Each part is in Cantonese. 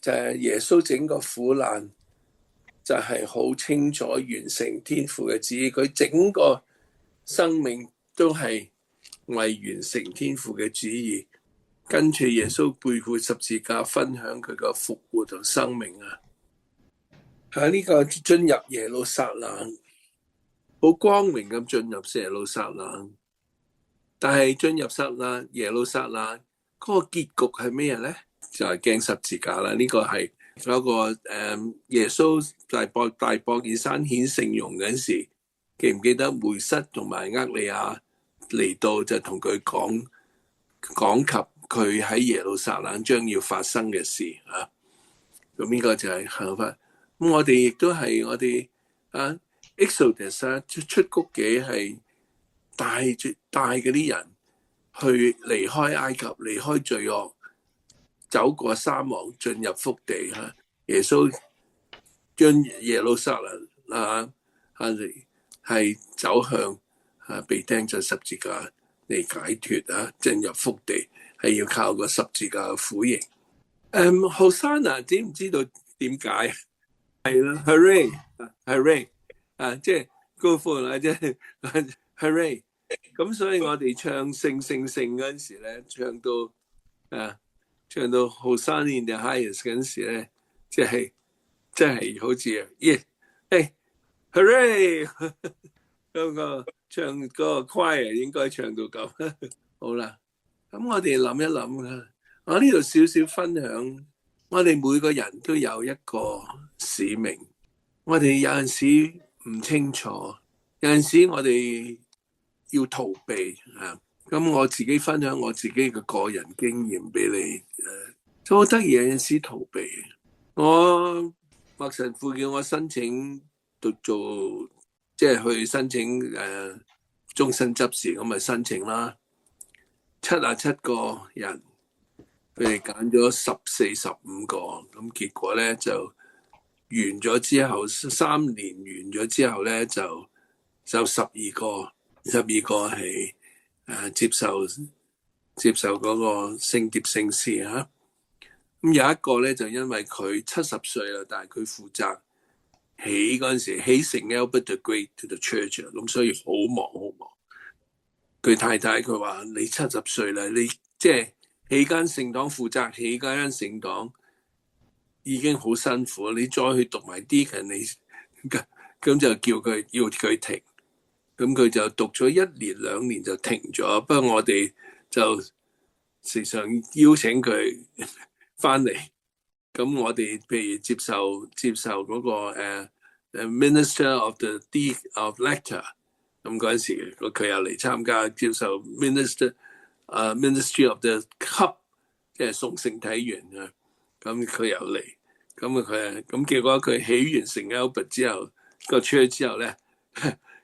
就係耶穌整個苦難就係好清楚完成天父嘅旨意，佢整個生命都係為完成天父嘅旨意。跟住耶穌背負十字架，分享佢個復活同生命啊！喺呢個進入耶路撒冷，好光榮咁進入耶路撒冷。但係進入耶路撒冷嗰個結局係咩咧？就係釘十字架啦。呢個係嗰個耶穌大博爾山顯聖容嗰陣時，記唔記得梅瑟同埋厄利亞嚟到就同佢講及佢喺耶路撒冷將要發生嘅事啊？咁呢個就係行法。咁我哋亦都係我哋Exodus 啊，出谷記係帶嗰啲人去離開埃及，離開罪惡，走過沙漠，進入福地嚇。耶穌將耶路撒冷係走向被釘在十字架嚟解脫啊，進入福地係要靠個十字架嘅苦刑。Hosanna 知唔知道點解？係啦 ，Hooray 即係高呼啦，即係 Hooray。咁所以我哋唱聖嗰陣時咧，唱到 Hosanna in the highest 嗰陣時咧，即係好似Hooray 嗰個唱嗰個 choir 應該唱到咁。好啦，咁我哋諗一諗啦。我呢度少少分享，我哋每個人都有一個使命。我哋有陣時唔清楚，有陣時我哋要逃避啊。咁我自己分享我自己嘅個人經驗俾你。好得意，有陣時逃避。我麥神父叫我申請做，即係去申請終身執事，咁咪申請啦。77個人。佢哋揀咗14、15個，咁結果咧就完咗之後，3年完咗之後咧就12個係接受嗰個聖蝶聖事嚇。咁有一個咧就因為佢70歲啦，但係佢負責起嗰陣時起聖 Albert the Great to the Church，咁所以好忙。佢太太佢話：你70歲啦，你即係起間聖堂，負責起間聖堂已經好辛苦，你再去讀埋 Deacon，你咁就要佢停，咁佢就讀咗1年2年就停咗。不過我哋就時常邀請佢翻嚟，咁我哋譬如接受嗰個Minister of the Deacon of Lector， 咁嗰陣時佢又嚟參加接受 Ministry of the Cup， 即係送聖體員啊。咁佢又嚟，咁結果佢起完聖 Albert 之後個 church 之後咧，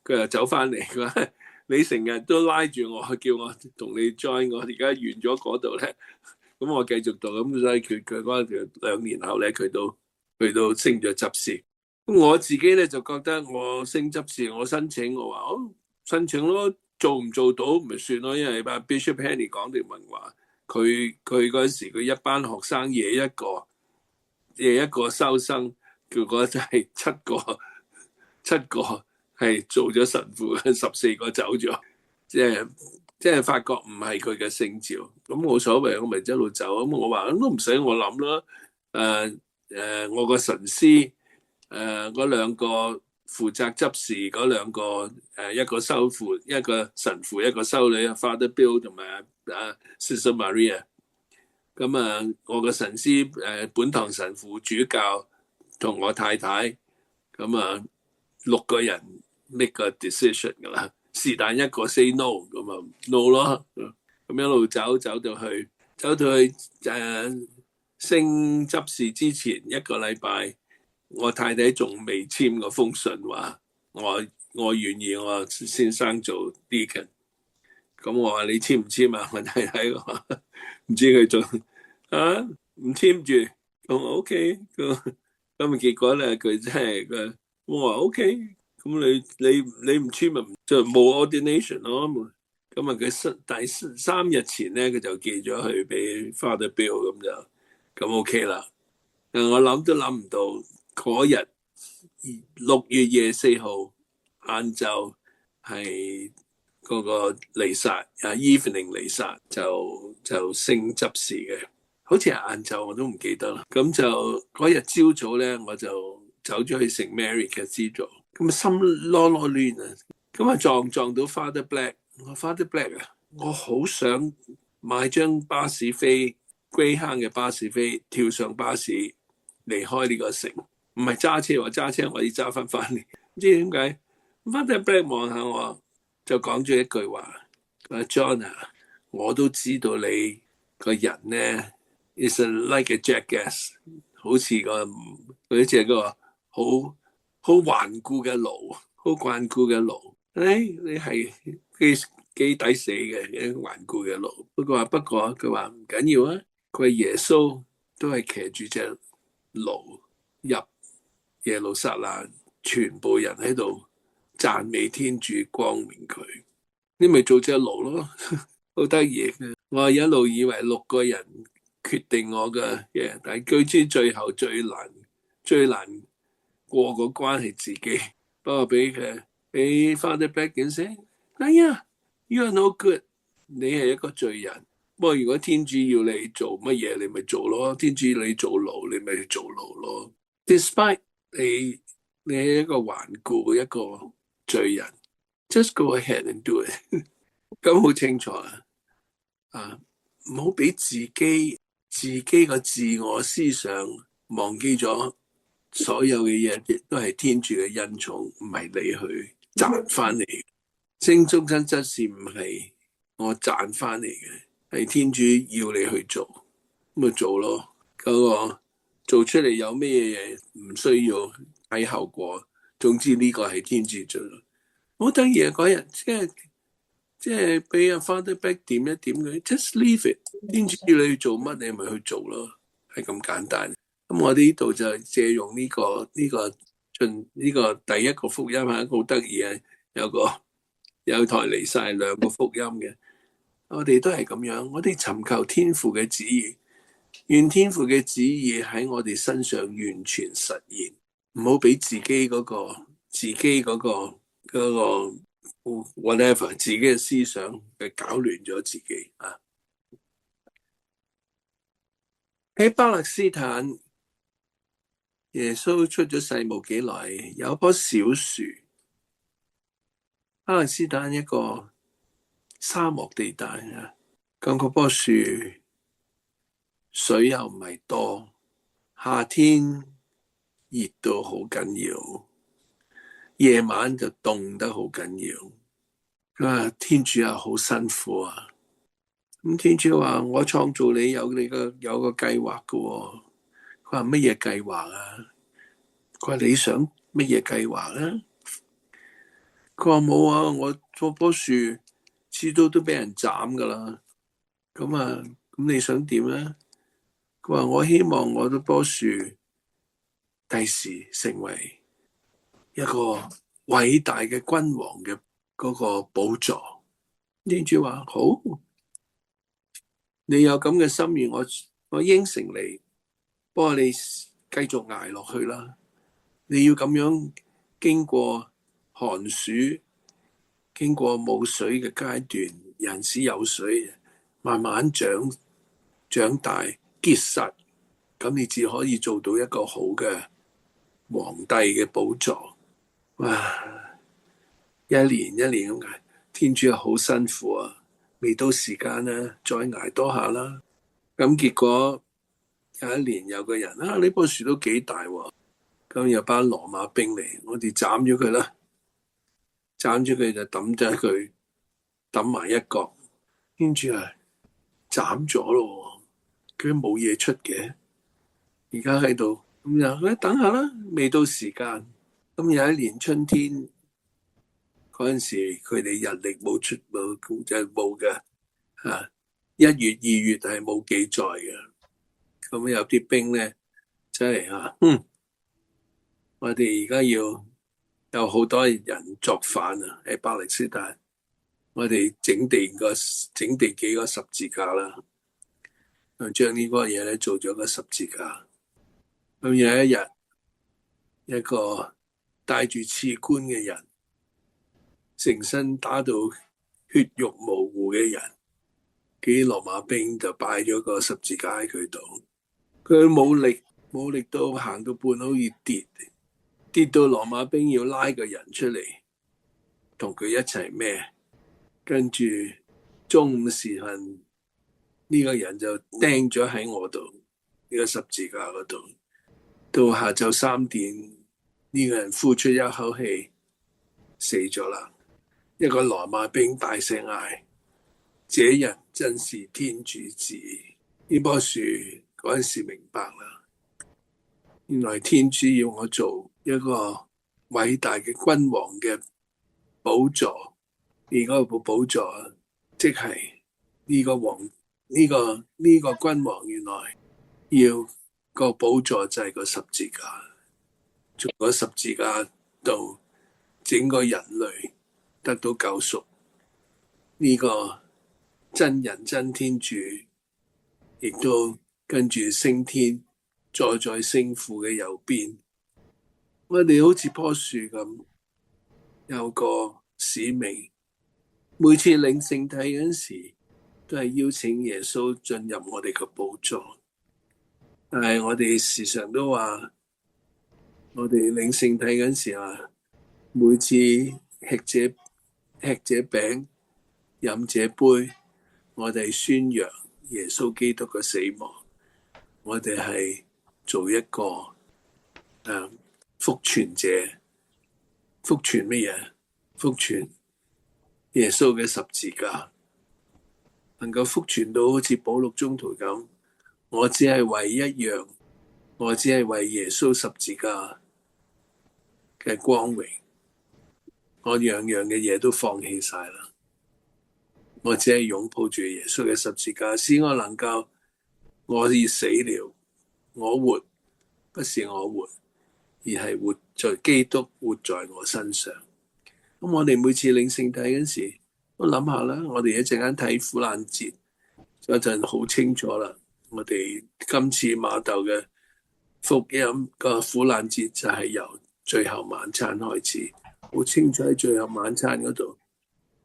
佢又走翻嚟，佢話你成日都拉住我，叫我同你 join 我，而家完咗嗰度咧，咁我繼續讀，咁所以佢嗰2年後咧，佢都升咗執事。咁我自己咧就覺得我升執事，我申請，我話申請咯，做唔做到咪算咯，因為Bishop Henry 講條文話，佢嗰陣時佢一班學生夜一個收生，結果就係7個係做咗神父，14個走咗，即係發覺唔係佢嘅聖召，咁冇所謂，我咪一路走。咁我話都唔使我諗啦，我個神師嗰2個負責執事嗰2個，一個修父，一個神父，一個修女，Father Bill 同埋Sister Maria。咁我個神師本堂神父主教同我太太，咁6個人 make 個 decision 噶啦，是但一個 say no， 咁no 咯，咁一路走到去升執事之前1個禮拜，我太太仲未簽嗰封信話我願意我先生做 deacon。咁我話你簽唔簽啊？我太太話唔知佢做唔簽住，我話 OK。咁結果咧佢真係我話 OK， 咁你唔簽咪就冇 ordination 咯。咁佢第3日前咧佢就寄咗去俾 Father Bill， 咁 OK 啦。我諗都諗唔到嗰日6月24號晏晝係嗰個彌撒evening 彌撒就升執事嘅，好似係晏晝我都唔記得啦。咁就嗰日朝早咧，我就走咗去聖 Mary Cathedral，咁心囉囉攣啊！咁啊撞到 Father Black， 我 Father Black 啊，我好想買張巴士飛 Greyhound 嘅巴士飛，跳上巴士離開呢個城，唔係揸車喎，揸車我要揸翻嚟，唔知點解。Father Black 望下我，就講咗一句話：佢話 John 啊，我都知道你個人咧 is like a jackass， 好似佢似個好頑固嘅驢，好頑固嘅驢。你係幾抵死嘅，一頑固嘅驢。不過佢話唔緊要啊，佢話耶穌都係騎住隻驢入耶路撒冷，全部人喺度讚美天主，光明佢。你咪做隻驢咯，好得意嘅。我一路以為6個人決定我嘅嘢，但係據知最後最難過個關係自己。不過俾Father Black 點聲，哎呀 ，You are no good， 你係一個罪人。不過如果天主要你做乜嘢，你咪做咯。天主要你做驢，你咪去做驢咯。Despite 你係一個頑固一個罪人 ，just go ahead and do it 。咁好清楚啊！唔好俾自己個自我思想忘記咗。所有嘅嘢亦都係天主嘅恩寵，唔係你去賺翻嚟。升終身執事唔係我賺翻嚟嘅，係天主要你去做，咁咪做咯。嗰個做出嚟有咩嘢唔需要睇後果，總之呢個係天主做。好得意啊！嗰日即係俾阿 Father Black 點一點佢 ，just leave it。天主要你去做乜，你咪去做咯，係咁簡單。咁我哋呢度就借用呢個第一個福音係好得意啊！有台嚟晒2個福音嘅，我哋都係咁樣，我哋尋求天父嘅旨意，願天父嘅旨意喺我哋身上完全實現，唔好俾自己嗰個 whatever 自己嘅思想嘅搞亂咗自己啊！喺巴勒斯坦。耶穌出咗世冇幾耐，有一棵小樹。巴勒斯坦一個沙漠地帶啊，咁嗰棵樹水又唔係多，夏天熱到好緊要，夜晚就凍得好緊要。佢話天主啊，好辛苦啊。咁天主話：我創造你有個計劃噶喎。佢話乜嘢計劃啊？佢話你想乜嘢計劃啊？佢話冇啊，我嗰棵樹遲早都俾人斬噶啦。咁你想點咧？佢話我希望我嗰棵樹第時成為一個偉大嘅君王嘅嗰個寶座。天主話好，你有咁嘅心願，我應承你。不過你繼續捱落去啦。你要咁樣經過寒暑，經過冇水嘅階段，人使有水，慢慢長大結實，咁你至可以做到一個好嘅皇帝嘅寶座。哇！一年一年咁捱，天主好辛苦啊！未到時間啦，再捱多下啦。咁結果有一年有個人啊，呢棵樹都幾大喎。咁有班羅馬兵嚟，我哋斬咗佢啦，斬咗佢就抌咗佢，抌埋一角。跟住啊，斬咗咯，佢冇嘢出嘅，而家喺度咁就等下啦，未到時間。咁有一年春天嗰陣時，佢哋日曆冇就冇嘅嚇，1月2月係冇記載嘅。咁有啲兵咧，真係嚇，我哋而家要有好多人作反啊！喺巴勒斯坦，我哋整地幾個十字架啦，將呢個嘢咧做咗個十字架。咁有一日，一個帶住刺冠嘅人，成身打到血肉模糊嘅人，啲羅馬兵就擺咗個十字架喺佢度。佢冇力到行到半路要跌到羅馬兵要拉個人出嚟，同佢一齊孭。跟住中午時分，呢個人就釘咗喺我度呢個十字架嗰度。到下晝3點，呢個人呼出一口氣，死咗啦。一個羅馬兵大聲嗌：這人真是天主子。呢棵樹嗰陣時明白啦，原來天主要我做一個偉大嘅君王嘅寶座。而嗰個寶座即係呢個君王，原來要個寶座就係個十字架，從個十字架度整個人類得到救贖。呢個真人真天主亦都跟住升天，坐在聖父嘅右邊。我哋好似棵樹咁，有個使命。每次領聖體嗰陣時，都係邀請耶穌進入我哋嘅寶座。但係我哋時常都話，我哋領聖體嗰陣時啊，每次吃這餅、飲這杯，我哋宣揚耶穌基督嘅死亡。我哋係做一個福傳者，福傳乜嘢？福傳耶穌嘅十字架，能夠福傳到好似保祿宗徒咁。我只係為一樣，我只係為耶穌十字架嘅光榮，我樣樣嘅嘢都放棄晒啦。我只係擁抱住耶穌嘅十字架，使我能夠，我已死了，我活，不是我活，而係活在基督活在我身上。咁我哋每次領聖體嗰時，都諗下啦。我哋一陣間睇苦難節嗰陣好清楚啦。我哋今次馬竇嘅福音個苦難節就係由最後晚餐開始，好清楚喺最後晚餐嗰度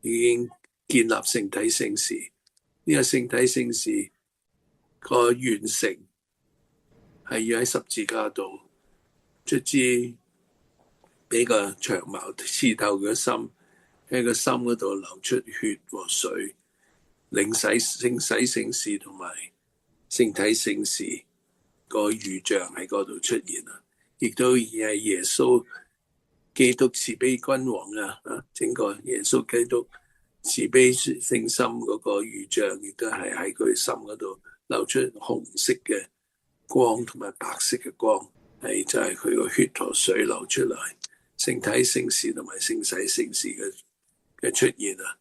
已經建立聖體聖事。呢個聖體聖事個完成係要喺十字架度，卒之俾個長矛刺透佢嘅心，喺個心嗰度流出血和水，領洗聖事同埋聖體聖事個預像喺嗰度出現啦，亦都係耶穌基督慈悲君王啊，整個耶穌基督慈悲聖心嗰個預像，亦都係喺佢心嗰度流出紅色嘅光同埋白色嘅光，係就係佢個血和水流出嚟，聖體聖事同埋聖洗聖事嘅出現啊！